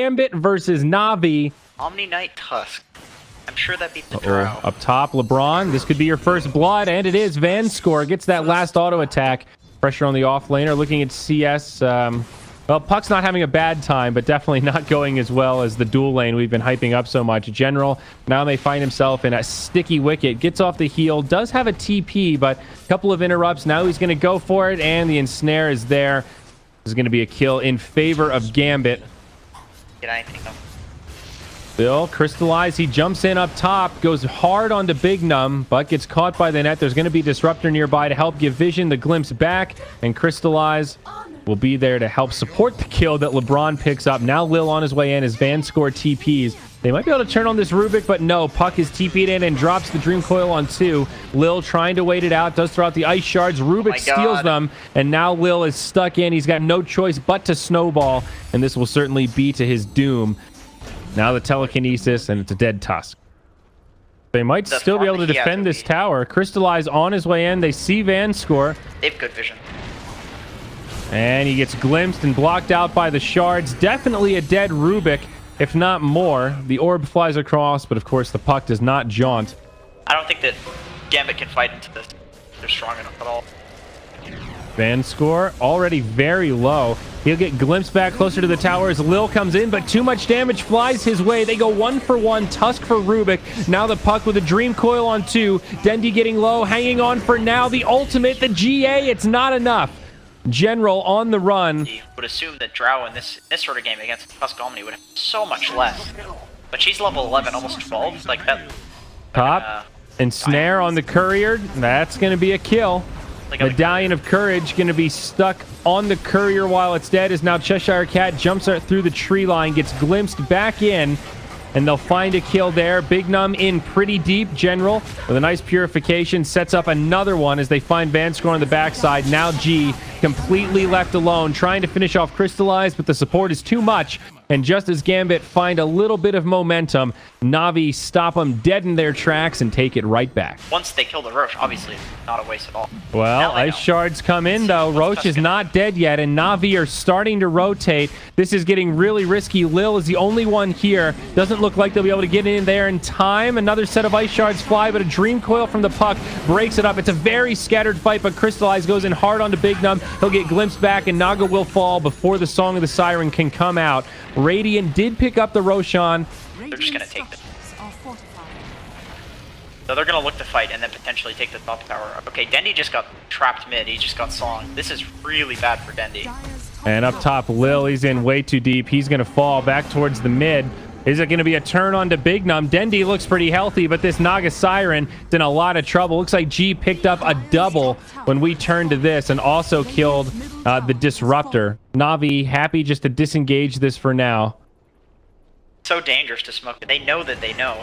GAMBIT versus NAVI. Omni Knight Tusk. I'm sure that beat the Drow. Up top, LeBron. This could be your first blood, and it is. Van Score gets that last auto attack. Pressure on the off laner. Looking at CS. Well, Puck's not having a bad time, but definitely not going as well as the dual lane we've been hyping up so much. General now may find himself in a sticky wicket. Gets off the heel. Does have a TP, but a couple of interrupts. Now he's going to go for it, and the ensnare is there. This is going to be a kill in favor of GAMBIT. Get anything up. Bill, Crystallize, he jumps in up top, goes hard onto Big Num, but gets caught by the net. There's going to be Disruptor nearby to help give Vision the glimpse back, and Crystallize will be there to help support the kill that LeBron picks up. Now Lil on his way in as Van Score TPs. They might be able to turn on this Rubik, but no. Puck is TP'd in and drops the Dream Coil on 2. Lil trying to wait it out, does throw out the Ice Shards. Rubik steals them, and now Lil is stuck in. He's got no choice but to snowball, and this will certainly be to his doom. Now the telekinesis, and it's a dead Tusk. They might still be able to defend this tower. Crystallize on his way in. They see Van Score. They have good vision. And he gets glimpsed and blocked out by the shards. Definitely a dead Rubik, if not more. The orb flies across, but of course the puck does not jaunt. I don't think that GAMBIT can fight into this. They're strong enough at all. Van Score already very low. He'll get glimpsed back closer to the tower as Lil comes in, but too much damage flies his way. They go 1 for 1. Tusk for Rubik. Now the puck with a Dream Coil on 2. Dendy getting low, hanging on for now. The ultimate, the GA, it's not enough. General on the run. You would assume that Drow in this sort of game against Tusk Omni would have so much less. But she's level 11, almost 12. Like that. Top. And snare on the courier. That's going to be a kill. Medallion of Courage going to be stuck on the courier while it's dead, as now Cheshire Cat jumps out through the tree line, gets glimpsed back in, and they'll find a kill there. Big Num in pretty deep. General with a nice purification sets up another one as they find Van Score on the backside. Now G completely left alone, trying to finish off Crystallize, but the support is too much. And just as GAMBIT find a little bit of momentum, Navi stop them dead in their tracks and take it right back. Once they kill the Roche, obviously not a waste at all. Well, Ice Shards come in though. Roche is not dead yet, and Navi are starting to rotate. This is getting really risky. Lil is the only one here. Doesn't look like they'll be able to get in there in time. Another set of Ice Shards fly, but a Dream Coil from the puck breaks it up. It's a very scattered fight, but Crystallize goes in hard onto Big Num. He'll get glimpsed back, and Naga will fall before the Song of the Siren can come out. Radiant did pick up the Roshan. They're just going to take this. So they're going to look to fight and then potentially take the top tower. Okay, Dendy just got trapped mid. He just got Song. This is really bad for Dendy. And up top, Lil, he's in way too deep. He's going to fall back towards the mid. Is it going to be a turn on to Big Num? Dendy looks pretty healthy, but this Naga Siren is in a lot of trouble. Looks like G picked up a double when we turned to this and also killed the Disruptor. Navi happy just to disengage this for now. So dangerous to smoke. They know that they know.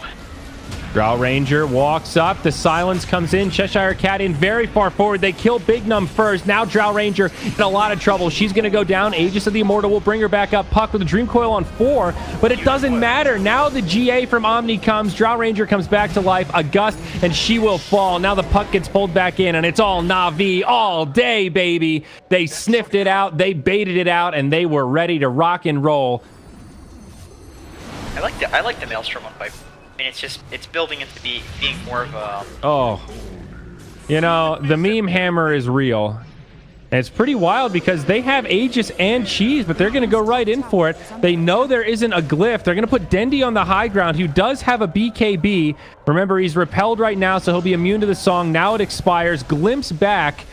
Drow Ranger walks up. The silence comes in. Cheshire Cat in very far forward. They kill Big Num first. Now Drow Ranger in a lot of trouble. She's going to go down. Aegis of the Immortal will bring her back up. Puck with a Dream Coil on 4, but it doesn't matter. Now the GA from Omni comes. Drow Ranger comes back to life. A gust, and she will fall. Now the puck gets pulled back in, and it's all Navi all day, baby. They sniffed it out. They baited it out, and they were ready to rock and roll. I like the Maelstrom on Pipe. I mean, it's building into being more of a... Oh. You know, the meme hammer is real. And it's pretty wild because they have Aegis and Cheese, but they're going to go right in for it. They know there isn't a glyph. They're going to put Dendy on the high ground, who does have a BKB. Remember, he's repelled right now, so he'll be immune to the Song. Now it expires. Glimpse back.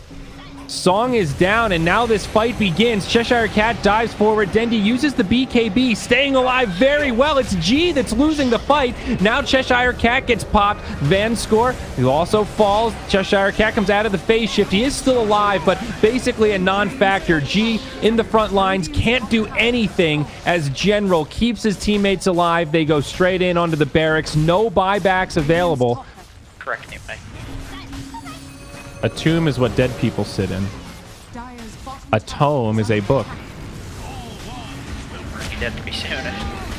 Song is down, and now this fight begins. Cheshire Cat dives forward. Dendy uses the BKB, staying alive very well. It's G that's losing the fight. Now Cheshire Cat gets popped. Van Score, who also falls. Cheshire Cat comes out of the phase shift. He is still alive, but basically a non-factor. G in the front lines can't do anything as General keeps his teammates alive. They go straight in onto the barracks. No buybacks available. Correct me, Mike. A tomb is what dead people sit in. A tome is a book. Be dead pretty soon.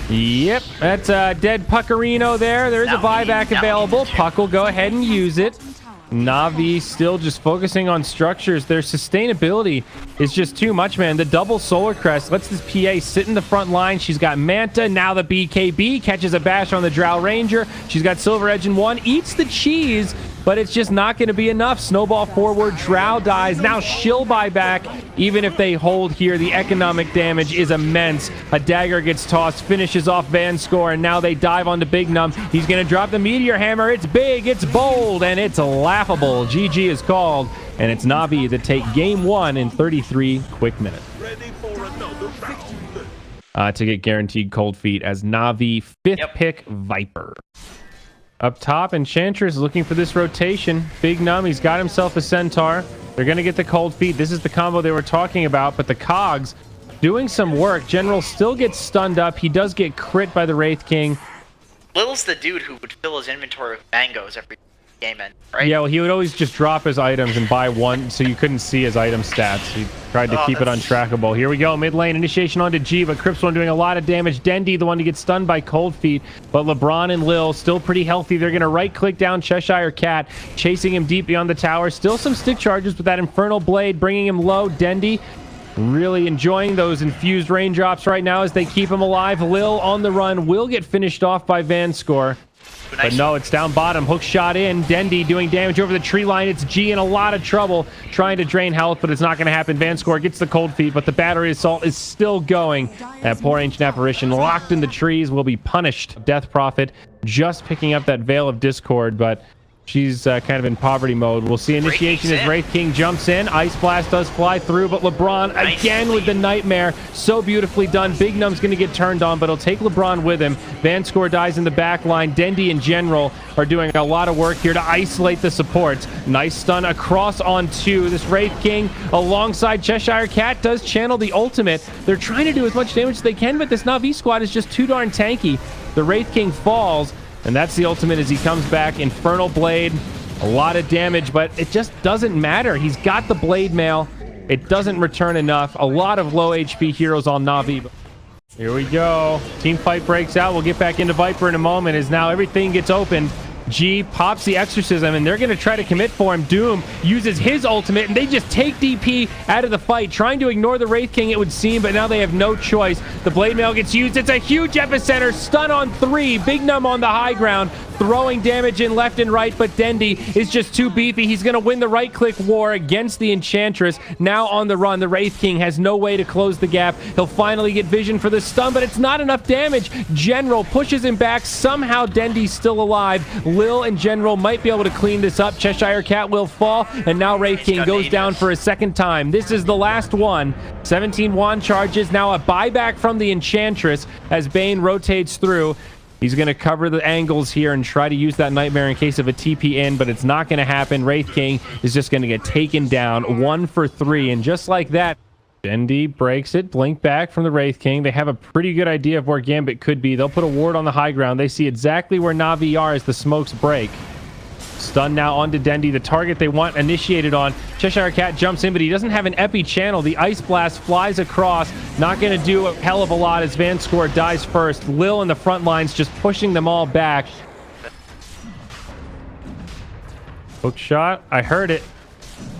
Yep, that's a dead Puckerino there. There's a buyback available. Puck will go ahead and use it. Navi still just focusing on structures. Their sustainability is just too much, man. The double Solar Crest lets this PA sit in the front line. She's got Manta. Now the BKB catches a bash on the Drow Ranger. She's got Silver Edge in one. Eats the cheese, but it's just not going to be enough. Snowball forward. Drow dies. Now she'll buy back. Even if they hold here, the economic damage is immense. A dagger gets tossed, finishes off Vanscore, and now they dive onto Big Num. He's going to drop the Meteor Hammer. It's big, it's bold, and it's laughable. GG is called, and it's Navi that take game 1 in 33 quick minutes. To get guaranteed cold feet as Navi 5th pick Viper. Up top, Enchantress looking for this rotation. Big Num, he's got himself a Centaur. They're going to get the cold feet. This is the combo they were talking about, but the Cogs doing some work. General still gets stunned up. He does get crit by the Wraith King. Lil's the dude who would fill his inventory with mangoes every game end, right? Yeah, well, he would always just drop his items and buy one so you couldn't see his item stats. He tried to keep it untrackable. Here we go. Mid lane initiation onto G, but Crips one doing a lot of damage. Dendi, the one to get stunned by cold feet, but LeBron and Lil still pretty healthy. They're going to right click down Cheshire Cat, chasing him deep beyond the tower. Still some stick charges with that Infernal Blade, bringing him low. Dendi really enjoying those infused raindrops right now as they keep him alive. Lil on the run will get finished off by Vanscore. But no, it's down bottom. Hook shot in. Dendi doing damage over the tree line. It's G in a lot of trouble trying to drain health, but it's not going to happen. Vanscore gets the cold feet, but the battery assault is still going. That poor ancient apparition locked in the trees will be punished. Death Prophet just picking up that Veil of Discord, but she's kind of in poverty mode. We'll see initiation as Wraith King jumps in. Ice Blast does fly through, but LeBron again with the Nightmare. So beautifully done. Big Num's going to get turned on, but he'll take LeBron with him. Vanscore dies in the back line. Dendi in general are doing a lot of work here to isolate the supports. Nice stun across on 2. This Wraith King alongside Cheshire Cat does channel the ultimate. They're trying to do as much damage as they can, but this Na'Vi squad is just too darn tanky. The Wraith King falls, and that's the ultimate as he comes back. Infernal Blade, a lot of damage, but it just doesn't matter. He's got the Blade Mail. It doesn't return enough. A lot of low HP heroes on Na'Vi. Here we go. Team fight breaks out. We'll get back into Viper in a moment as now everything gets opened. G pops the Exorcism, and they're going to try to commit for him. Doom uses his ultimate, and they just take DP out of the fight, trying to ignore the Wraith King, it would seem, but now they have no choice. The Blade Mail gets used. It's a huge epicenter. Stun on 3. Big Num on the high ground, throwing damage in left and right, but Dendi is just too beefy. He's going to win the right-click war against the Enchantress. Now on the run, the Wraith King has no way to close the gap. He'll finally get vision for the stun, but it's not enough damage. General pushes him back. Somehow Dendi's still alive. Lil and General might be able to clean this up. Cheshire Cat will fall, and now Wraith King goes down for a second time. This is the last one. 17 wand charges. Now a buyback from the Enchantress as Bane rotates through. He's going to cover the angles here and try to use that Nightmare in case of a TP in, but it's not going to happen. Wraith King is just going to get taken down 1 for 3, and just like that, Dendi breaks it. Blink back from the Wraith King. They have a pretty good idea of where Gambit could be. They'll put a ward on the high ground. They see exactly where Na'Vi are as the smokes break. Stun now onto Dendi, the target they want initiated on. Cheshire Cat jumps in, but he doesn't have an epi channel. The Ice Blast flies across. Not going to do a hell of a lot as Vanscore dies first. Lil in the front lines just pushing them all back. Hook shot. I heard it.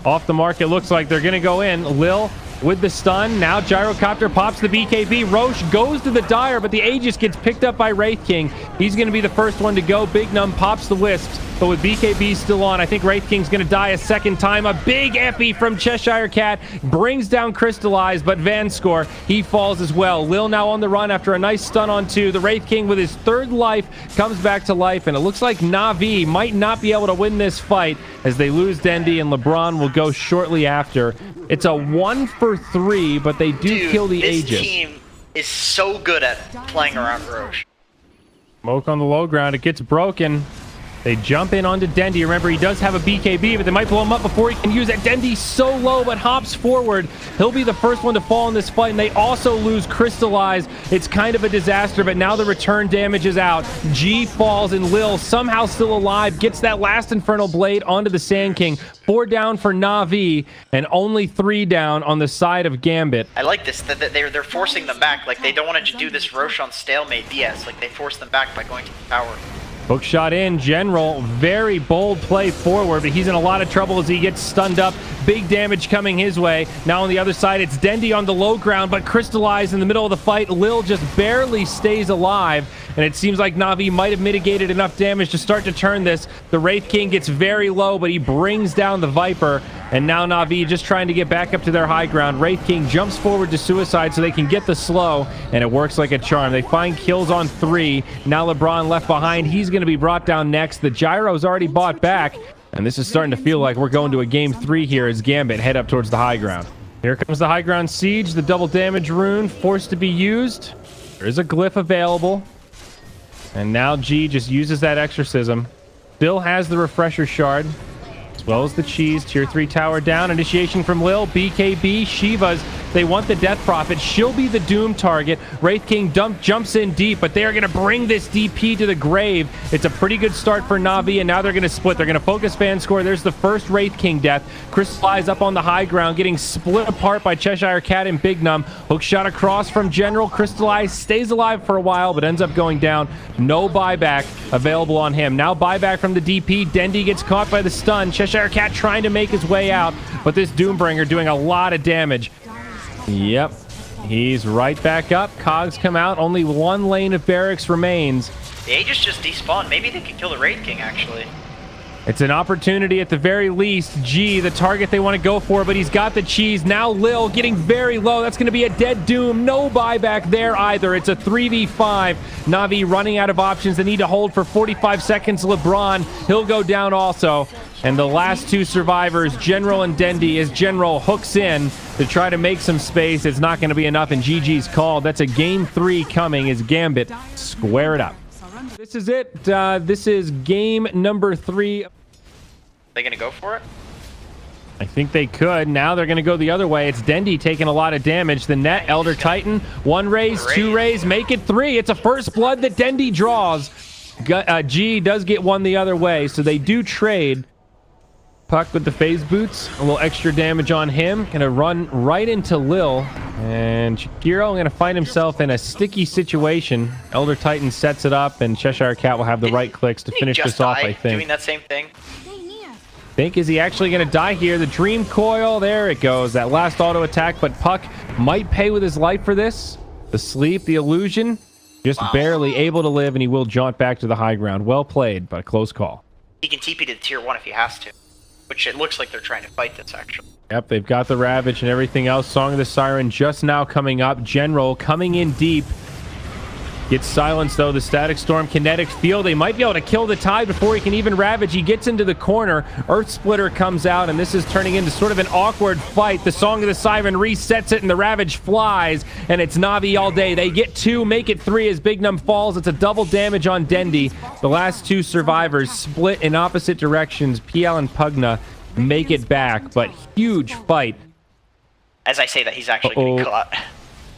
Off the mark, it looks like they're going to go in. Lil with the stun. Now Gyrocopter pops the BKB. Roche goes to the Dire, but the Aegis gets picked up by Wraith King. He's going to be the first one to go. Big Num pops the Wisps, but with BKB still on, I think Wraith King's going to die a second time. A big epi from Cheshire Cat brings down Crystallize, but Vanscore, he falls as well. Lil now on the run after a nice stun on 2. The Wraith King with his 3rd life comes back to life, and it looks like Na'Vi might not be able to win this fight as they lose Dendi, and LeBron will go shortly after. It's a 1 for 3, but they do kill the Aegis. This team is so good at playing around Roche. Smoke on the low ground. It gets broken. They jump in onto Dendi. Remember, he does have a BKB, but they might blow him up before he can use it. Dendi's so low, but hops forward. He'll be the first one to fall in this fight, and they also lose Crystallize. It's kind of a disaster, but now the return damage is out. G falls, and Lil, somehow still alive, gets that last Infernal Blade onto the Sand King. 4 down for Na'Vi, and only 3 down on the side of Gambit. I like this, that they're forcing them back. Like, they don't want to do this Roche on stalemate BS. Like, they force them back by going to the tower. Hook shot in. General, very bold play forward, but he's in a lot of trouble as he gets stunned up. Big damage coming his way. Now on the other side, it's Dendi on the low ground, but crystallized in the middle of the fight. Lil just barely stays alive, and it seems like Navi might have mitigated enough damage to start to turn this. The Wraith King gets very low, but he brings down the Viper, and now Navi just trying to get back up to their high ground. Wraith King jumps forward to suicide so they can get the slow, and it works like a charm. They find kills on 3. Now LeBron left behind. He's going to be brought down next. The Gyro's already bought back, and this is starting to feel like we're going to a game 3 here as Gambit head up towards the high ground. Here comes the high ground siege. The double damage rune forced to be used. There is a glyph available, and now G just uses that exorcism. Still has the refresher shard, as well as the cheese. Tier 3 tower down. Initiation from Lil. BKB. Shivas. They want the Death Prophet. She'll be the Doom target. Wraith King jumps in deep, but they are going to bring this DP to the grave. It's a pretty good start for Navi, and now they're going to split. They're going to focus fan score. There's the first Wraith King death. Crystallize up on the high ground, getting split apart by Cheshire Cat and Big Num. Hook shot across from General. Crystallize stays alive for a while, but ends up going down. No buyback available on him. Now buyback from the DP. Dendi gets caught by the stun. Cheshire Cat trying to make his way out, but this Doombringer doing a lot of damage. Yep, he's right back up. Cogs come out. Only one lane of barracks remains. The Aegis just despawned. Maybe they could kill the Wraith King, actually. It's an opportunity at the very least. G, the target they want to go for, but he's got the cheese. Now Lil getting very low. That's going to be a dead Doom. No buyback there either. It's a 3v5. Navi running out of options. They need to hold for 45 seconds. LeBron, he'll go down also. And the last 2 survivors, General and Dendi, as General hooks in to try to make some space. It's not going to be enough, and GG's called. That's a game 3 coming as Gambit square it up. This is it. This is game number 3. Are they going to go for it? I think they could. Now they're going to go the other way. It's Dendi taking a lot of damage. The net, Elder Titan, 1 raise, 2 raise, make it 3. It's a first blood that Dendi draws. G does get 1 the other way, so they do trade. Puck with the phase boots, a little extra damage on him. Gonna run right into Lil, and Shakiro gonna find himself in a sticky situation. Elder Titan sets it up, and Cheshire Cat will have the right clicks to finish this off, I think. Doing that same thing. Is he actually gonna die here? The Dream Coil, there it goes. That last auto attack, but Puck might pay with his life for this. The sleep, the illusion, just barely able to live, and he will jaunt back to the high ground. Well played, but a close call. He can TP to the tier 1 if he has to. Which it looks like they're trying to fight this, actually. Yep, they've got the Ravage and everything else. Song of the Siren just now coming up. General coming in deep. Gets silenced, though. The Static Storm, Kinetic Field. They might be able to kill the Tide before he can even Ravage. He gets into the corner. Earth Splitter comes out, and this is turning into sort of an awkward fight. The Song of the Siren resets it, and the Ravage flies, and it's Navi all day. They get 2, make it 3 as Big Num falls. It's a double damage on Dendi. The last 2 survivors split in opposite directions. PL and Pugna make it back, but huge fight. As I say that, he's actually getting caught.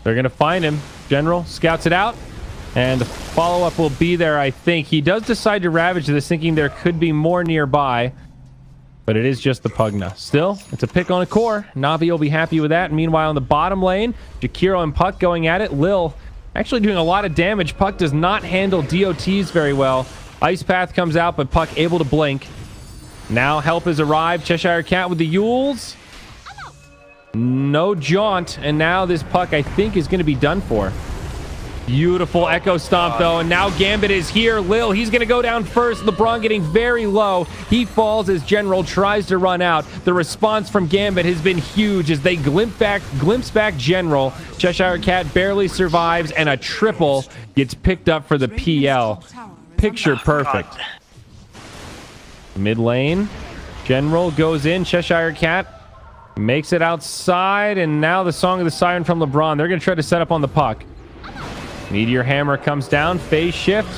They're going to find him. General scouts it out. And the follow-up will be there, I think. He does decide to Ravage this, thinking there could be more nearby. But it is just the Pugna. Still, it's a pick on a core. Navi will be happy with that. Meanwhile, in the bottom lane, Jakiro and Puck going at it. Lil actually doing a lot of damage. Puck does not handle DOTs very well. Ice Path comes out, but Puck able to blink. Now help has arrived. Cheshire Cat with the Yules. No jaunt. And now this Puck, I think, is going to be done for. Beautiful Echo Stomp, though, and now Gambit is here. Lil, he's going to go down first. LeBron getting very low. He falls as General tries to run out. The response from Gambit has been huge as they glimpse back General. Cheshire Cat barely survives, and a triple gets picked up for the PL. Picture perfect. Mid lane, General goes in. Cheshire Cat makes it outside, and now the Song of the Siren from LeBron. They're going to try to set up on the Puck. Meteor Hammer comes down, phase shift.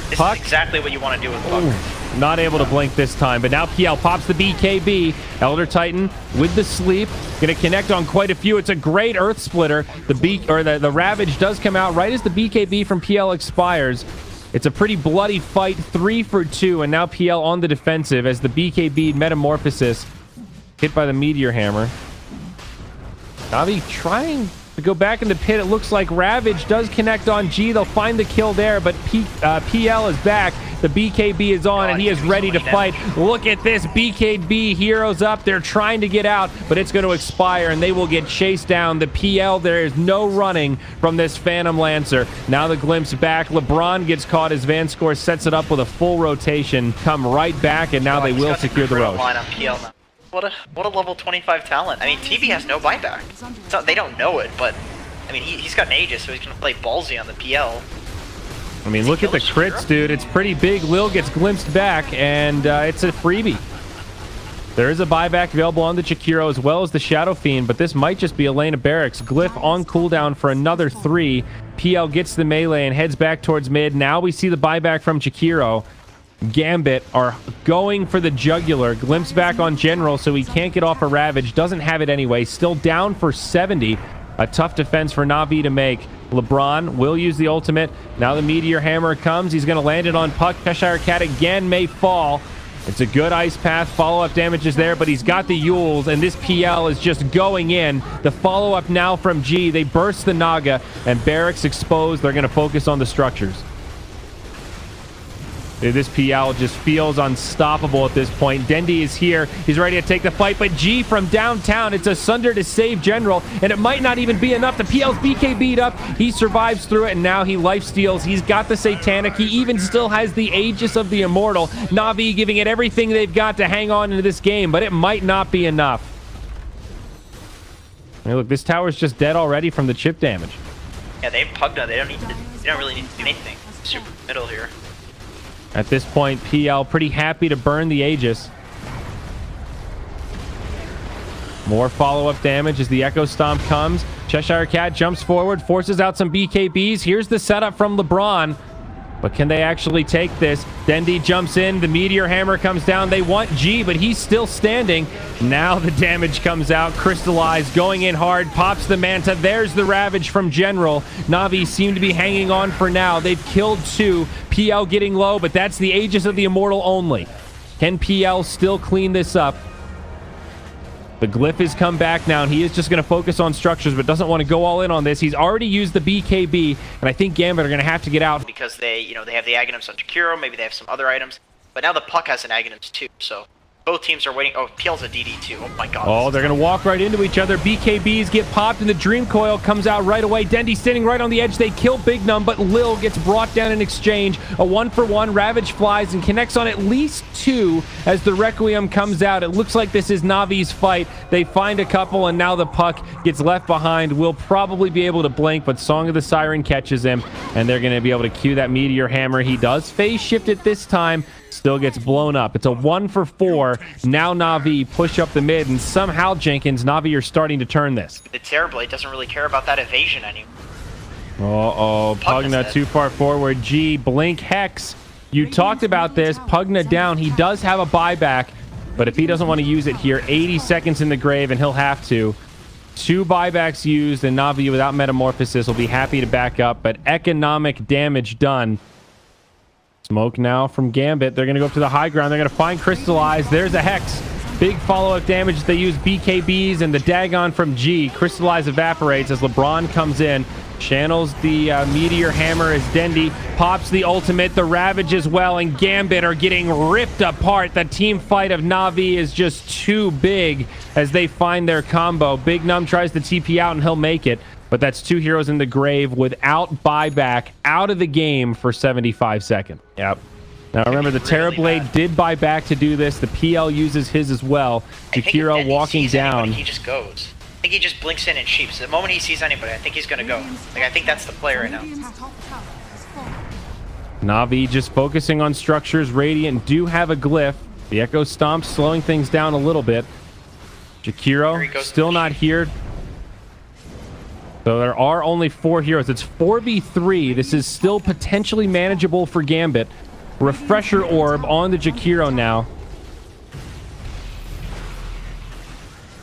This is exactly what you want to do with Puck. Ooh, not able to blink this time, but now PL pops the BKB. Elder Titan with the sleep, gonna connect on quite a few. It's a great Earth Splitter. The Ravage does come out right as the BKB from PL expires. It's a pretty bloody fight, 3 for 2, and now PL on the defensive as the BKB Metamorphosis hit by the Meteor Hammer. Navi trying to go back in the pit. It looks like Ravage does connect on G. They'll find the kill there, but PL is back. The BKB is on, and he is ready to fight. Look at this. BKB heroes up. They're trying to get out, but it's going to expire, and they will get chased down. The PL, there is no running from this Phantom Lancer. Now the glimpse back. LeBron gets caught as Vanscore sets it up with a full rotation. Come right back, and now they will secure the Roche. What a level 25 talent. I mean, TV has no buyback. They don't know it, but I mean, he's got an Aegis, so he's gonna play ballsy on the PL. I mean, look at the crits, dude. It's pretty big. Lil gets glimpsed back, and it's a freebie. There is a buyback available on the Chikiro as well as the Shadow Fiend, but this might just be Elena Barracks. Glyph on cooldown for another 3. PL gets the melee and heads back towards mid. Now we see the buyback from Chikiro. Gambit are going for the jugular. Glimpse back on General, so he can't get off a Ravage. Doesn't have it anyway. Still down for 70. A tough defense for Na'Vi to make. LeBron will use the ultimate. Now the Meteor Hammer comes. He's going to land it on Puck. Cheshire Cat again may fall. It's a good ice path. Follow-up damage is there, but he's got the Yules, and this PL is just going in. The follow-up now from G. They burst the Naga, and Barracks exposed. They're going to focus on the structures. This PL just feels unstoppable at this point. Dendi is here. He's ready to take the fight, but G from downtown. It's a Sunder to save General, and it might not even be enough. The PL's BKB'd up. He survives through it, and now he life steals. He's got the Satanic. He even still has the Aegis of the Immortal. Na'Vi giving it everything they've got to hang on into this game, but it might not be enough. Hey, look, this tower's just dead already from the chip damage. Yeah, they have Pugna. They don't really need to do anything. Super middle here. At this point, PL pretty happy to burn the Aegis. More follow-up damage as the Echo Stomp comes. Cheshire Cat jumps forward, forces out some BKBs. Here's the setup from LeBron. But can they actually take this? Dendi jumps in. The Meteor Hammer comes down. They want G, but he's still standing. Now the damage comes out. Crystallized, going in hard. Pops the Manta. There's the Ravage from General. Na'Vi seem to be hanging on for now. They've killed 2. PL getting low, but that's the Aegis of the Immortal only. Can PL still clean this up? The Glyph has come back now, and he is just going to focus on structures, but doesn't want to go all in on this. He's already used the BKB, and I think Gambit are going to have to get out. Because they have the Aghanims on Chikiro, maybe they have some other items, but now the Puck has an Aghanims too, so both teams are waiting. Oh, PL's a DD too. Oh my god. Oh, they're going to walk right into each other. BKBs get popped, and the Dream Coil comes out right away. Dendi standing right on the edge. They kill Big Num, but Lil gets brought down in exchange. A 1-for-1. Ravage flies and connects on at least 2 as the Requiem comes out. It looks like this is Navi's fight. They find a couple, and now the Puck gets left behind. Will probably be able to blink, but Song of the Siren catches him, and they're going to be able to cue that Meteor Hammer. He does phase shift it this time. Still gets blown up. It's a 1-for-4. Now Na'Vi push up the mid, and somehow, Jenkins, Na'Vi are starting to turn this. The Terrorblade doesn't really care about that evasion anymore. Uh-oh, Pugna too far forward. G, blink, Hex. You talked about this. Pugna down. He does have a buyback, but if he doesn't want to use it here, 80 seconds in the grave, and he'll have to. 2 buybacks used, and Na'Vi without Metamorphosis will be happy to back up, but economic damage done. Smoke now from Gambit. They're going to go up to the high ground. They're going to find Crystallize. There's a Hex. Big follow-up damage. They use BKBs and the Dagon from G. Crystallize evaporates as LeBron comes in. Channels the Meteor Hammer as Dendi pops the ultimate. The Ravage as well, and Gambit are getting ripped apart. The team fight of Na'Vi is just too big as they find their combo. Big Num tries to TP out, and he'll make it. But that's 2 heroes in the grave without buyback, out of the game for 75 seconds. Yep. Now remember, the Terrorblade did buy back to do this. The PL uses his as well. Chikiro walking down. He just goes. I think he just blinks in and sheeps. The moment he sees anybody, I think he's going to go. Like, I think that's the play right now. Na'Vi just focusing on structures. Radiant do have a Glyph. The Echo Stomp slowing things down a little bit. Chikiro still not here. So there are only 4 heroes. It's 4v3. This is still potentially manageable for Gambit. Refresher Orb on the Chikiro now.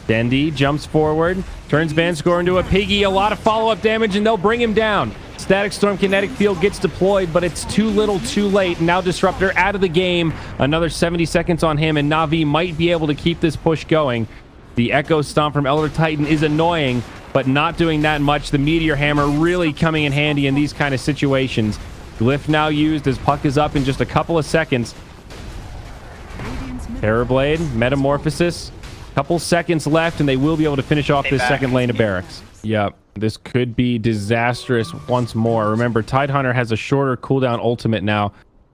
Dendi jumps forward, turns Vanscore into a piggy. A lot of follow-up damage, and they'll bring him down. Static Storm Kinetic Field gets deployed, but it's too little too late. Now Disruptor out of the game. Another 70 seconds on him, and Na'Vi might be able to keep this push going. The Echo Stomp from Elder Titan is annoying, but not doing that much. The Meteor Hammer really coming in handy in these kind of situations. Glyph now used as Puck is up in just a couple of seconds. Terrorblade, Metamorphosis. Couple seconds left, and they will be able to finish off this second lane of barracks. Yep, this could be disastrous once more. Remember, Tidehunter has a shorter cooldown ultimate now,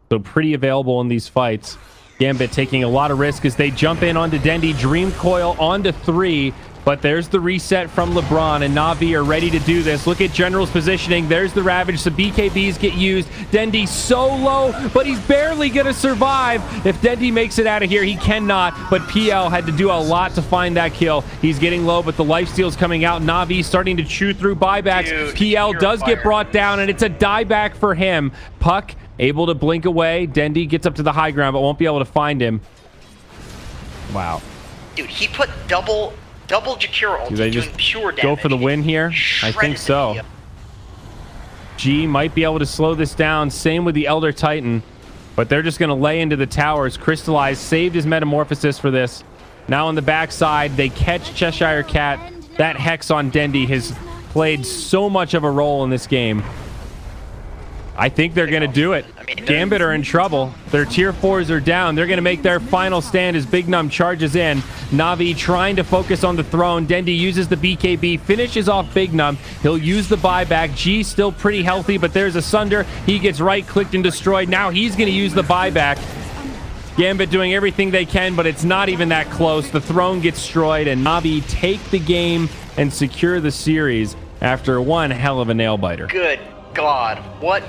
so pretty available in these fights. Gambit taking a lot of risk as they jump in onto Dendi. Dream Coil onto 3, but there's the reset from LeBron, and Na'Vi are ready to do this. Look at General's positioning. There's the Ravage. Some BKBs get used. Dendi so low, but he's barely going to survive. If Dendi makes it out of here, he cannot, but PL had to do a lot to find that kill. He's getting low, but the lifesteal's coming out. Na'Vi starting to chew through buybacks. Dude, PL does get brought down, and it's a dieback for him. Puck able to blink away. Dendi gets up to the high ground, but won't be able to find him. Wow. Dude, he put double Jakiro ult, they doing just pure damage. go for the win here? I think so. G might be able to slow this down. Same with the Elder Titan. But they're just going to lay into the towers. Crystallize saved his Metamorphosis for this. Now on the backside, they catch Cheshire Cat. That Hex on Dendi has played so much of a role in this game. I think they're going to do it. Gambit are in trouble. Their tier 4s are down. They're going to make their final stand as Big Num charges in. Na'Vi trying to focus on the throne. Dendi uses the BKB, finishes off Big Num. He'll use the buyback. G still pretty healthy, but there's a Sunder. He gets right-clicked and destroyed. Now he's going to use the buyback. Gambit doing everything they can, but it's not even that close. The throne gets destroyed, and Na'Vi take the game and secure the series after one hell of a nail-biter. Good God, what